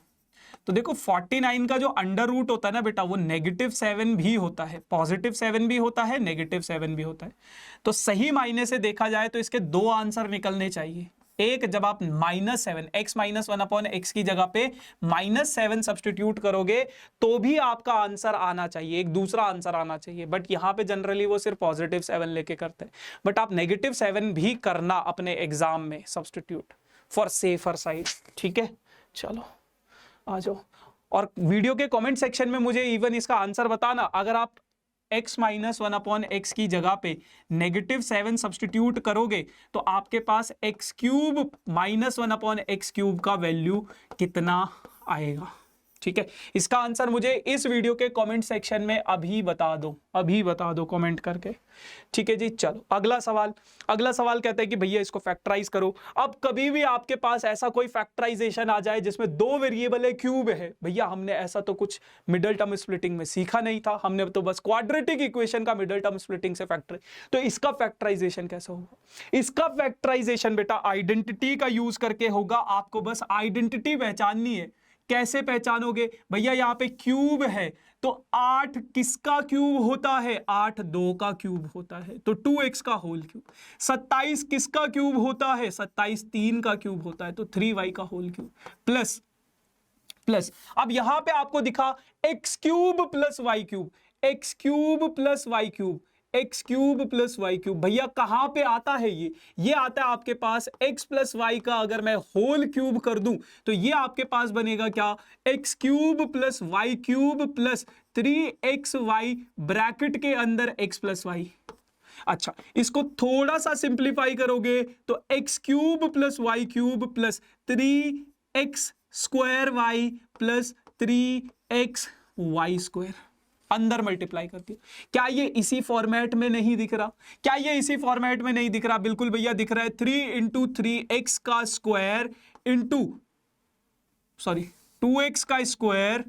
तो देखो 49 का जो अंडर रूट होता है ना बेटा, वो -7 भी होता है, +7 भी होता है, -7 भी होता है। तो सही मायने से देखा जाए तो इसके दो आंसर निकलने चाहिए। एक, जब आप -7 x माइनस 1 अपॉन एक्स की जगह पे -7 सब्सटीट्यूट करोगे तो भी आपका आंसर आना चाहिए, एक दूसरा आंसर आना चाहिए। बट यहाँ पे जनरली वो सिर्फ +7 लेके करते हैं, बट आप -7 भी करना अपने एग्जाम में सब्सटीट्यूट, फॉर सेफर साइड, ठीक है? चलो आ जाओ, और वीडियो के कमेंट सेक्शन में मुझे इवन इसका आंसर बताना। अगर आप x माइनस 1 अपॉन एक्स की जगह पे -7 सब्सटीट्यूट करोगे तो आपके पास x cube minus 1 upon x cube का वैल्यू कितना आएगा, ठीक है? इसका आंसर मुझे इस वीडियो के कमेंट सेक्शन में अभी बता दो, अभी बता दो कमेंट करके, ठीक है जी? चलो अगला सवाल। अगला सवाल कहता है कि भैया इसको फैक्टराइज करो। अब कभी भी आपके पास ऐसा कोई फैक्टराइजेशन आ जाए जिसमें दो वेरिएबल है, क्यूब है, भैया हमने ऐसा तो कुछ मिडिल टर्म स्प्लिटिंग में सीखा नहीं था, हमने तो बस क्वाड्रेटिक इक्वेशन का मिडिल टर्म स्प्लिटिंग से फैक्टर, तो इसका फैक्टराइजेशन कैसे होगा? इसका फैक्टराइजेशन बेटा आइडेंटिटी का यूज करके होगा। आपको बस आइडेंटिटी पहचाननी है। कैसे पहचानोगे? भैया यहाँ पे क्यूब है तो 8 किसका क्यूब होता है? 8 2 का क्यूब होता है, तो 2x का होल क्यूब। 27 किसका क्यूब होता है? 27 3 का क्यूब होता है, तो 3y का होल क्यूब। प्लस प्लस, अब यहां पे आपको दिखा x cube plus y cube, x cube plus y cube, x cube plus y cube. भैया कहां पे आता है ये आता है आपके पास x प्लस वाई का अगर मैं होल क्यूब कर दूं तो ये आपके पास बनेगा क्या? X cube plus y cube plus 3xy bracket के अंदर x प्लस वाई। अच्छा, इसको थोड़ा सा सिंप्लीफाई करोगे तो x cube plus y cube plus 3x square y plus 3x y square, अंदर मल्टीप्लाई करती है। क्या ये इसी फॉर्मेट में नहीं दिख रहा? क्या ये इसी फॉर्मेट में नहीं दिख रहा? बिल्कुल भैया दिख रहा है। 3 × 3x का स्क्वायर इंटू 2x का square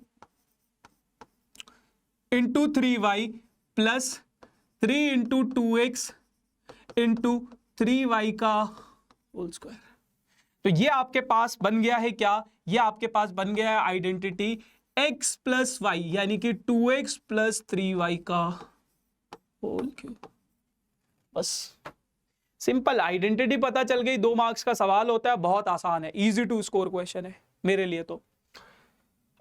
into 3y plus 3 × 2x into 3y का होल स्क्वायर। तो ये आपके पास बन गया है क्या? ये आपके पास बन गया है आइडेंटिटी x प्लस वाई, यानी कि 2x प्लस 3y का होल क्यूब। बस सिंपल आइडेंटिटी पता चल गई। 2 मार्क्स का सवाल होता है, बहुत आसान है, इजी टू स्कोर क्वेश्चन है मेरे लिए तो।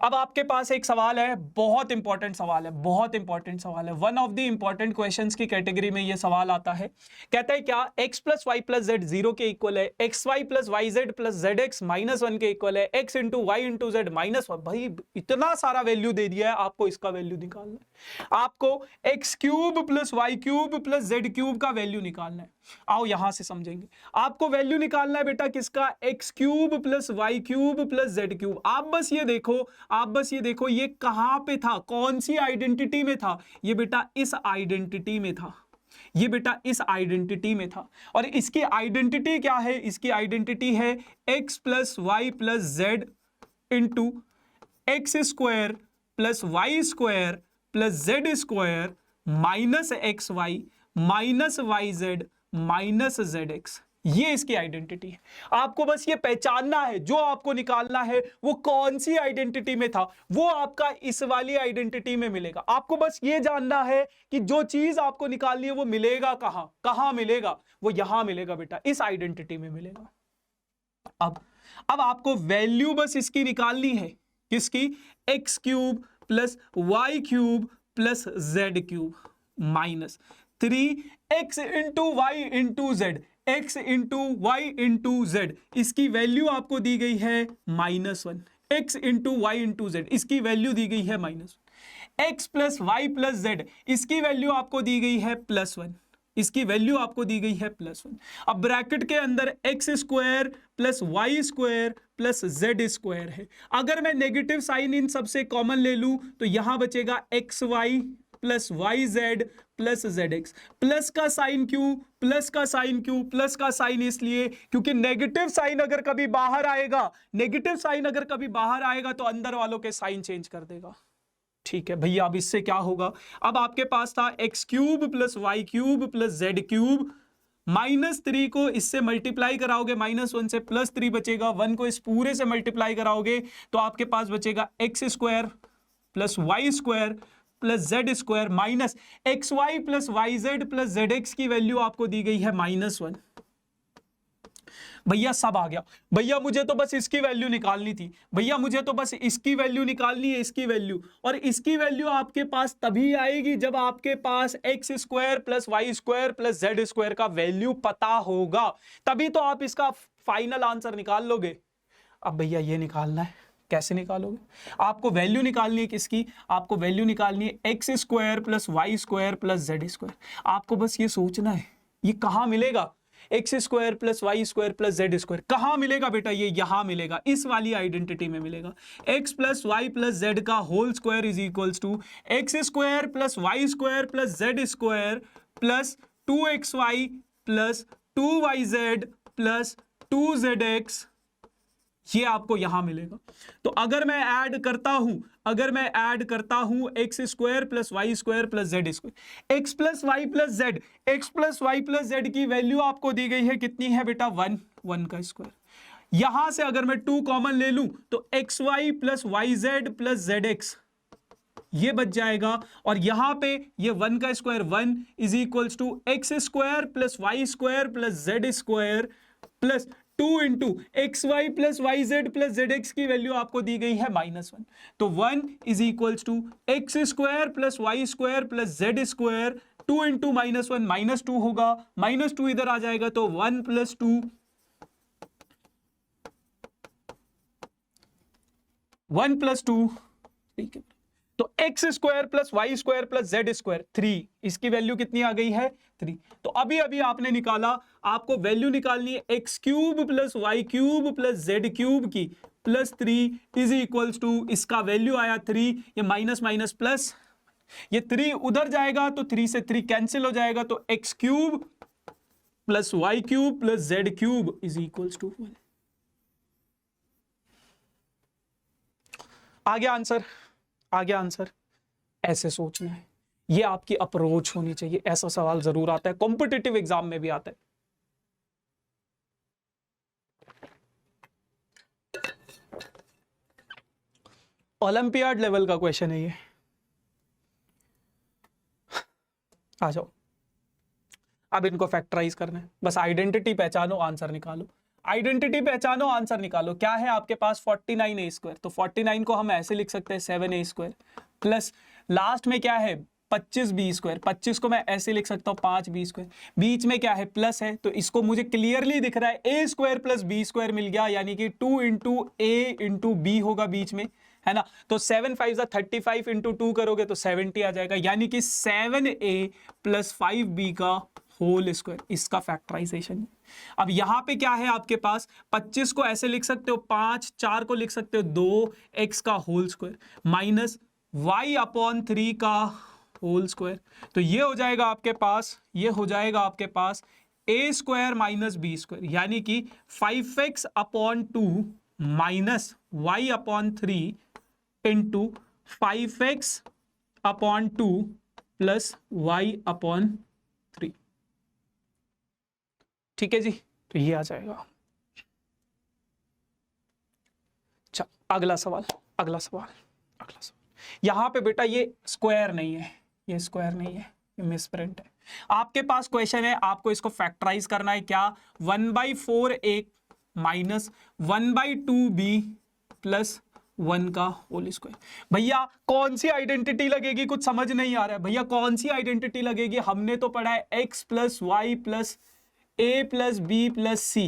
अब आपके पास एक सवाल है, बहुत इंपॉर्टेंट सवाल है, बहुत इंपॉर्टेंट सवाल है, one of the important questions की कैटेगरी में ये सवाल आता है। कहता है क्या x plus Y plus z 0 के इक्वल है, x y plus y z plus z x minus 1 के इक्वल है, x into y into z minus 1। भाई इतना सारा वैल्यू दे दिया है, आपको इसका वैल्यू निकालना है। आपको x cube plus y cube plus z cube का वैल्यू निकालना है। आओ यहां से समझेंगे। आपको वैल्यू निकालना है बेटा किसका, x cube plus y cube plus z cube. आप बस ये देखो, आप बस ये देखो ये कहां पे था, कौन सी आइडेंटिटी में था, ये बेटा इस आइडेंटिटी में था, ये बेटा इस आइडेंटिटी में था। और इसकी आइडेंटिटी क्या है, इसकी आइडेंटिटी है x plus Y plus z into x square plus Y square plus Z square minus x y minus y z minus z x. ये इसकी आइडेंटिटी है। आपको बस ये पहचानना है, जो आपको निकालना है वो कौन सी आइडेंटिटी में था, वो आपका इस वाली आइडेंटिटी में मिलेगा। आपको बस ये जानना है कि जो चीज आपको निकालनी है वो मिलेगा कहां, कहां मिलेगा, वो यहां मिलेगा बेटा, इस आइडेंटिटी में मिलेगा। अब आपको वैल्यू बस इसकी निकालनी है, किसकी, x cube plus y cube plus z cube minus 3x into y into z, x into y into z, इसकी वैल्यू आपको दी गई है -1। X into y into z, इसकी वैल्यू दी गई है -1। X plus Y plus z, इसकी वैल्यू आपको दी गई है +1, इसकी वैल्यू आपको दी गई है +1। अब ब्रैकेट के अंदर x square plus Y square plus Z square है। अगर मैं नेगेटिव साइन इन सबसे कॉमन ले लूं तो यहां बचेगा x y plus y z plus z x. Plus का साइन क्यों, प्लस का साइन क्यों, प्लस का साइन इसलिए क्योंकि नेगेटिव साइन अगर कभी बाहर आएगा, नेगेटिव साइन अगर कभी बाहर आएगा तो अंदर वालों के साइन चेंज कर देगा। ठीक है भैया, अब इससे क्या होगा, अब आपके पास था x cube plus y cube plus z cube, -3 को इससे मल्टीप्लाई कराओगे -1 से, +3 बचेगा, 1 को इस पूरे से मल्टीप्लाई कराओगे तो आपके पास बचेगा x square plus Y square plus Z square minus x y plus y z plus z x की वैल्यू आपको दी गई है -1। भैया सब आ गया, भैया मुझे तो बस इसकी वैल्यू निकालनी थी, भैया मुझे तो बस इसकी वैल्यू निकालनी है, इसकी वैल्यू। और इसकी वैल्यू आपके पास तभी आएगी जब आपके पास X square plus Y square plus Z square का वैल्यू पता होगा, तभी तो आप इसका फाइनल आंसर निकाल लोगे। अब भैया ये निकालना है, कैसे निकालोगे, आपको वैल्यू निकालनी है किसकी, आपको वैल्यू निकालनी है x square plus Y square plus Z square. आपको बस ये सोचना है ये कहां मिलेगा, x square plus Y square plus Z square कहां मिलेगा बेटा, ये यहां मिलेगा, इस वाली आइडेंटिटी में मिलेगा। X plus Y plus Z का whole square is equals to x square plus Y square plus Z square plus 2xy plus 2yz plus 2zx, ये आपको यहां मिलेगा। तो अगर मैं ऐड करता हूं, अगर मैं ऐड करता हूं x square plus Y square plus Z square, x plus Y plus z, x plus Y plus z की वैल्यू आपको दी गई है कितनी है बेटा, 1 का स्क्वायर। यहां से अगर मैं 2 कॉमन ले लूं तो x y plus y z plus z x ये बच जाएगा, और यहां पे ये 1 का square 1 is equals to x square plus Y square plus Z square plus 2 into x y plus y z plus z x की वैल्यू आपको दी गई है -1। तो 1 is equals to x square plus Y square plus Z square, 2 into -1 -2 होगा, -2 इधर आ जाएगा तो 1 प्लस 2, 1 प्लस 2, ठीक है। तो x square plus Y square plus Z square 3, इसकी वैल्यू कितनी आ गई है 3। तो अभी अभी आपने निकाला, आपको वैल्यू निकालनी है x cube plus y cube plus z cube की प्लस 3 इज इक्वल्स टू, इसका वैल्यू आया 3, ये माइनस माइनस प्लस, ये 3 उधर जाएगा तो 3 से 3 कैंसिल हो जाएगा, तो x cube plus y cube plus z cube is equals to 1। आ गया आंसर, आ गया आंसर। ऐसे सोचना है, ये आपकी अप्रोच होनी चाहिए। ऐसा सवाल जरूर आता है, कॉम्पिटिटिव एग्जाम में भी आता है। ओलंपियाड लेवल का क्वेश्चन है ये। आ जाओ, अब इनको फैक्टराइज करना है, बस आइडेंटिटी पहचानो, आंसर निकालो। आइडेंटिटी पहचानो, आंसर निकालो। क्या है आपके पास 49a², तो 49 को हम ऐसे लिख सकते हैं 7a² प्लस लास्ट में क्या है 25b², 25 को मैं ऐसे लिख सकता हूं 5b², बीच में क्या है प्लस है, तो इसको मुझे क्लियरली दिख रहा है a² प्लस b² मिल गया, यानी कि 2 इंटू a इंटू बी होगा बीच में, है ना। तो 7 5 35 इंटू 2 करोगे तो 70 आ जाएगा, यानी कि 7a प्लस 5b का होल स्क्वायर, इसका फैक्टराइजेशन। अब यहां पे क्या है आपके पास 25 को ऐसे लिख सकते हो 5, 4 को लिख सकते हो 2x का whole square minus y upon 3 का होल स्क्वायर, तो ये हो जाएगा आपके पास, ये हो जाएगा आपके पास a² माइनस b², यानी कि 5x upon 2 minus y upon 3 into 5x upon 2 plus y upon 3। ठीक है जी, तो ये आ जाएगा। चल अगला सवाल, अगला सवाल, अगला सवाल। यहां पे बेटा ये स्क्वायर नहीं है, ये स्क्वायर नहीं है, ये मिसप्रिंट है। आपके पास क्वेश्चन है, आपको इसको फैक्टराइज करना है। क्या 1/4a माइनस 1/2b प्लस 1 का होल स्क्वायर। भैया कौन सी आइडेंटिटी लगेगी, कुछ समझ नहीं आ रहा है भैया, कौन सी आइडेंटिटी लगेगी। हमने तो पढ़ा है x plus Y plus a plus B plus C,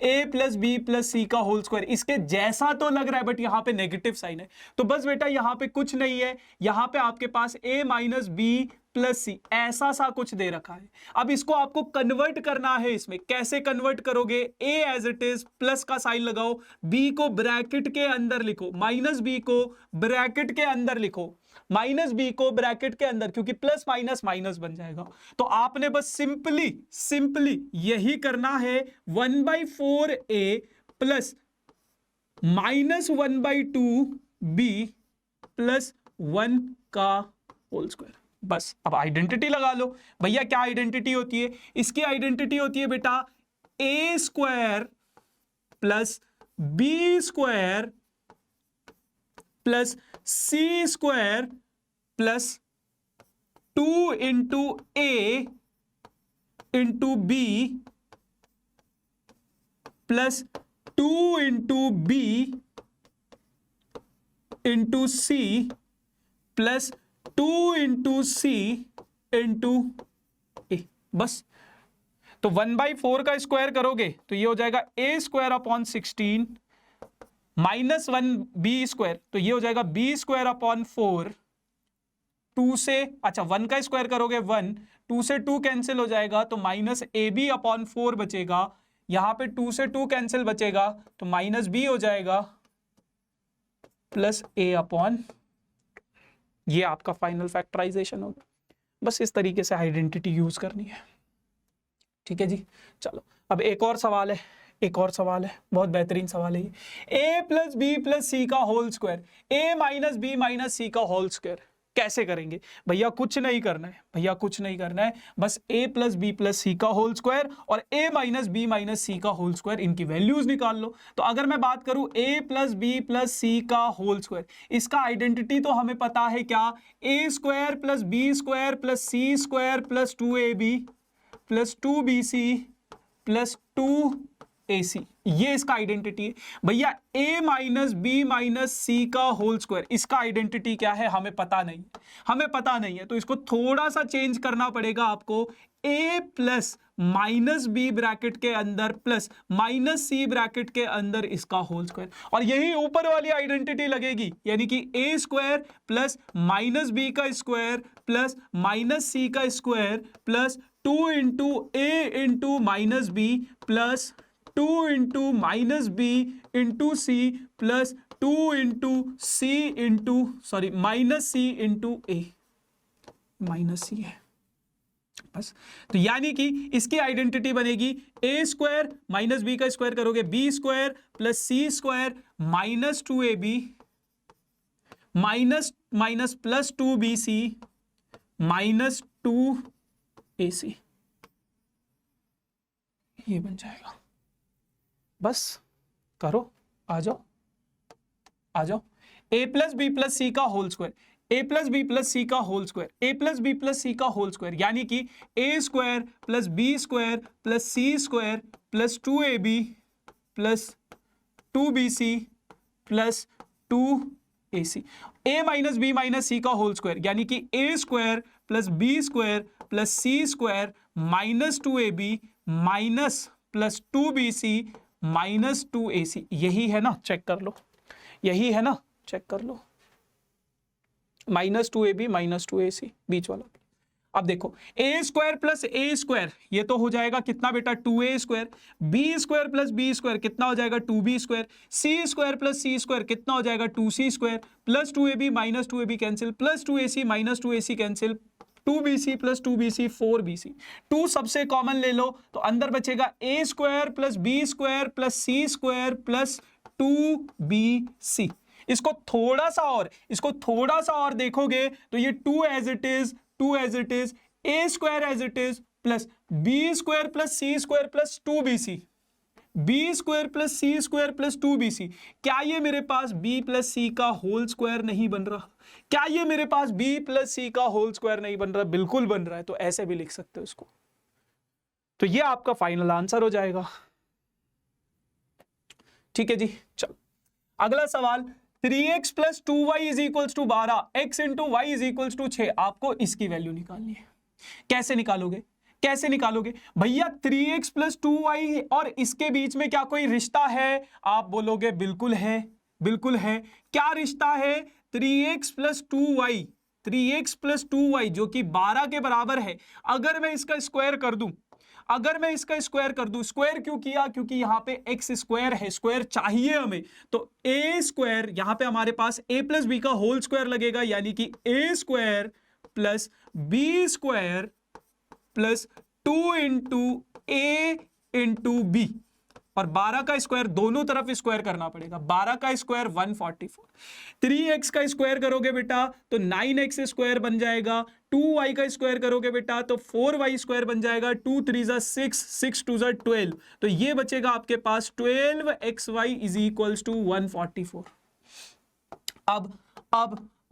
a plus B plus C का होल स्क्वायर, इसके जैसा तो लग रहा है बट यहां पे नेगेटिव साइन है, तो बस बेटा यहां पे कुछ नहीं है, यहां पे आपके पास a माइनस बी प्लस सी ऐसा सा कुछ दे रखा है। अब इसको आपको कन्वर्ट करना है, इसमें कैसे कन्वर्ट करोगे, a as it is plus का साइन लगाओ, b को ब्रैकेट के अंदर लिखो, माइनस b को ब्रैकेट के अंदर लिखो, माइनस बी को ब्रैकेट के अंदर, क्योंकि प्लस माइनस माइनस बन जाएगा। तो आपने बस सिंपली सिंपली यही करना है, 1/4a plus minus 1/2b plus 1 का होल स्क्वायर, बस। अब आइडेंटिटी लगा लो भैया, क्या आइडेंटिटी होती है इसकी, आइडेंटिटी होती है बेटा a² plus b² plus c² plus 2 into a into B plus 2 into B into C plus 2 into C into A, बस। तो 1/4 का स्क्वायर करोगे तो ये हो जाएगा a² अपॉन 16 माइनस 1b², तो ये हो जाएगा b² अपॉन 4, 2 से, अच्छा 1 का स्क्वायर करोगे 1, 2 से 2 कैंसिल हो जाएगा, तो माइनस ab अपॉन 4 बचेगा, यहां पे 2 से 2 कैंसिल बचेगा, तो माइनस b हो जाएगा प्लस a अपॉन, ये आपका फाइनल फैक्टराइजेशन होगा। बस इस तरीके से आइडेंटिटी यूज करनी है। ठीक है जी, चलो अब एक और सवाल है, एक और सवाल है, बहुत बेहतरीन सवाल है ये। a plus B plus C का whole square, a minus B minus C का होल स्क्वायर कैसे करेंगे भैया, कुछ नहीं करना है भैया, कुछ नहीं करना है, बस a plus B plus C का होल स्क्वायर और a minus B minus C का होल स्क्वायर, इनकी वैल्यूज निकाल लो। तो अगर मैं बात करूं a plus B plus C का होल स्क्वायर, इसका आइडेंटिटी तो हमें पता है क्या, a² plus b² plus c² plus 2ab plus 2bc plus 2ac, ये इसका आइडेंटिटी है। भैया a minus B minus C का होल स्क्वायर, इसका आइडेंटिटी क्या है हमें पता नहीं, हमें पता नहीं है, तो इसको थोड़ा सा चेंज करना पड़ेगा आपको, a plus minus b bracket के अंदर प्लस माइनस सी ब्रैकेट के अंदर इसका होल स्क्वायर, और यही ऊपर वाली आइडेंटिटी लगेगी, यानी कि a² प्लस माइनस बी का स्क्वायर प्लस माइनस सी का square plus 2 into a into minus B plus 2 into minus B into C plus 2 into C into sorry minus C into A, minus C है बस। तो यानी कि इसकी identity बनेगी a² minus B का square करोगे b² plus c² minus 2ab minus minus plus 2bc minus 2ac, ये बन जाएगा। बस करो, आ जाओ आ जाओ, a plus B plus C का whole square, a plus B plus C का whole square, a plus B plus C का होल स्क्वायर, यानी कि a² plus b² plus c² plus 2ab plus 2bc plus 2ac, a minus B minus C का whole square, यानी कि a square plus B square plus C square minus 2ab minus plus 2bc minus 2ac। यही है ना, check कर लो, यही है ना, चेक कर लो, माइनस 2ab माइनस 2ac बीच वाला। अब देखो a square plus a square ये तो हो जाएगा कितना बेटा 2a square, b square plus B square कितना हो जाएगा 2b square, c square plus सी स्क्वायर कितना हो जाएगा 2c square, plus 2ab minus 2ab cancel, plus 2ac minus 2ac cancel, 2bc plus 2bc 4bc, 2 सबसे कॉमन ले लो तो अंदर बचेगा a square plus B square plus C square plus 2bc। इसको थोड़ा सा और देखोगे तो ये 2 as it is, 2 as it is, a square as it is plus b square plus c square plus 2bc, b square plus c square plus 2bc। क्या ये मेरे पास b प्लस c का होल स्क्वायर नहीं बन रहा? क्या ये मेरे पास b प्लस c का होल स्क्वायर नहीं बन रहा? बिल्कुल बन रहा है। तो ऐसे भी लिख सकते हो इसको। तो ये आपका फाइनल आंसर हो जाएगा। ठीक है जी, चलो अगला सवाल, 3x plus 2y is equals to 12, x into y is equals to 6। आपको इसकी वैल्यू निकालनी है। कैसे निकालोगे? कैसे निकालोगे भैया? 3x प्लस 2y और इसके बीच में क्या कोई रिश्ता है? आप बोलोगे बिल्कुल है, बिल्कुल है। क्या रिश्ता है? 3x plus 2y, 3x plus 2y जो कि 12 के बराबर है। अगर मैं इसका स्क्वायर कर दूं, अगर मैं इसका स्क्वायर कर दूं, स्क्वायर क्यों किया? क्योंकि यहां पे x स्क्वायर है, स्क्वायर चाहिए हमें, तो a स्क्वायर, यहां पे हमारे पास a प्लस बी का होल स्क्वायर लगेगा, यानी कि a square plus B square plus 2 into a into b, और 12 का स्क्वायर दोनों तरफ स्क्वायर करना पड़ेगा। 12 का स्क्वायर 144, 3x का स्क्वायर करोगे बेटा तो 9x स्क्वायर बन जाएगा, 2y का स्क्वायर करोगे बेटा तो 4y स्क्वायर बन जाएगा, 2 3 जा 6, 6 2 जा 12, तो ये बचेगा आपके पास 12xy इज इक्वल्स टू 144।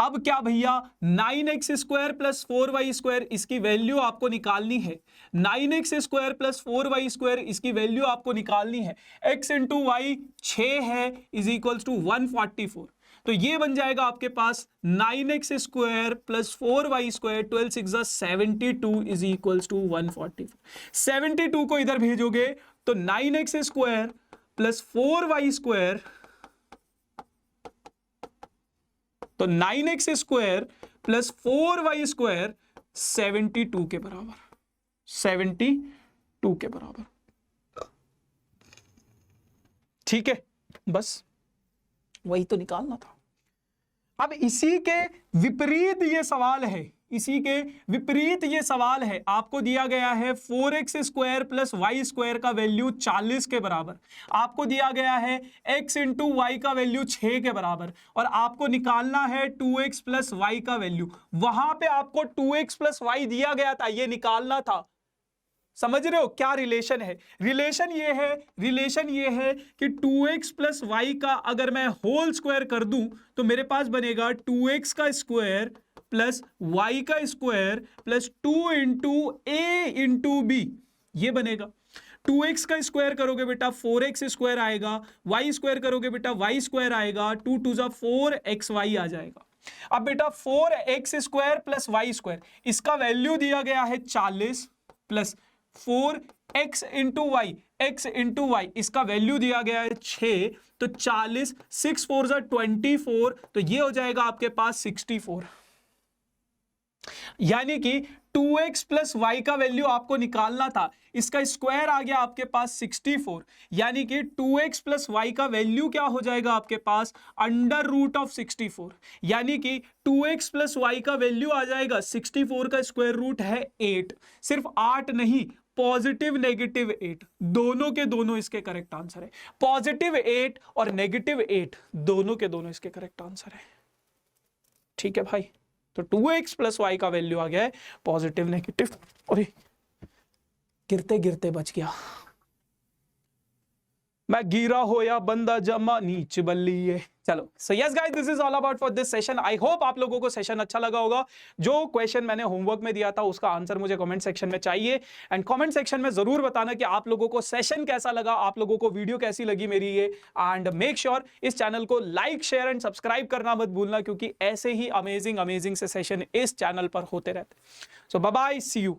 अब क्या भैया? 9x square plus 4y square इसकी वैल्यू आपको निकालनी है। 9x square plus 4y square इसकी वैल्यू आपको निकालनी है। x इंटू वाई 6 है इज इक्वल्स टू 144, तो ये बन जाएगा आपके पास 9x square plus 4y square 12 6 जा 72 इज इक्वल्स टू 144। 72 को इधर भेजोगे तो 9x square plus 4y square, तो 9x square plus 4y square 72 के बराबर, 72 के बराबर। ठीक है, बस वही तो निकालना था। अब इसी के विपरीत ये सवाल है, इसी के विपरीत ये सवाल है। आपको दिया गया है 4x square plus Y square का वैल्यू 40 के बराबर, आपको दिया गया है x इंटू वाई का वैल्यू 6 के बराबर, और आपको निकालना है 2x प्लस वाई का वैल्यू। वहां पे आपको 2x प्लस वाई दिया गया था, ये निकालना था। समझ रहे हो क्या रिलेशन है? रिलेशन ये है कि 2x प्लस वाई का अगर मैं होल स्क्वायर कर दूं तो मेरे पास बनेगा 2x का स्क्वायर प्लस वाई का square plus 2 into a into B, ये बनेगा। 2x का स्क्वायर करोगे बेटा 4x स्क्वायर आएगा, y स्क्वायर करोगे बेटा y स्क्वायर आएगा, 2 2 जा 4xy आ जाएगा। अब बेटा 4x square plus Y square इसका वैल्यू दिया गया है 40 plus 4x into y, x into y इसका वैल्यू दिया गया है 6, तो 40 6 4 जा 24, तो ये हो जाएगा आपके पास 64। यानी कि 2x प्लस वाई का वैल्यू आपको निकालना था, इसका स्क्वायर आ गया आपके पास 64, यानी कि 2x प्लस वाई का वैल्यू क्या हो जाएगा आपके पास अंडर रूट ऑफ 64, यानी कि 2x प्लस वाई का वैल्यू आ जाएगा 64 का स्क्वायर रूट है 8, सिर्फ 8 नहीं, पॉजिटिव नेगेटिव 8, दोनों के दोनों इसके करेक्ट आंसर है। पॉजिटिव 8 और नेगेटिव 8 दोनों के दोनों इसके करेक्ट आंसर है। ठीक है भाई, तो 2x प्लस वाई का वैल्यू आ गया है पॉजिटिव नेगेटिव, और गिरते गिरते बच गया। मैं गिरा हो या बंदा जमा नीच बल्ली है। चलो, so yes guys, this is all about for this session. I hope आप लोगों को सेशन अच्छा लगा होगा। जो क्वेश्चन मैंने होमवर्क में दिया था उसका आंसर मुझे कमेंट सेक्शन में चाहिए, एंड कमेंट सेक्शन में जरूर बताना कि आप लोगों को सेशन कैसा लगा, आप लोगों को वीडियो कैसी लगी मेरी ये। एंड मेक श्योर इस चैनल को लाइक, शेयर एंड सब्सक्राइब करना मत भूलना, क्योंकि ऐसे ही अमेजिंग अमेजिंग से सेशन इस चैनल पर होते रहते। सो बाय बाय, सी यू।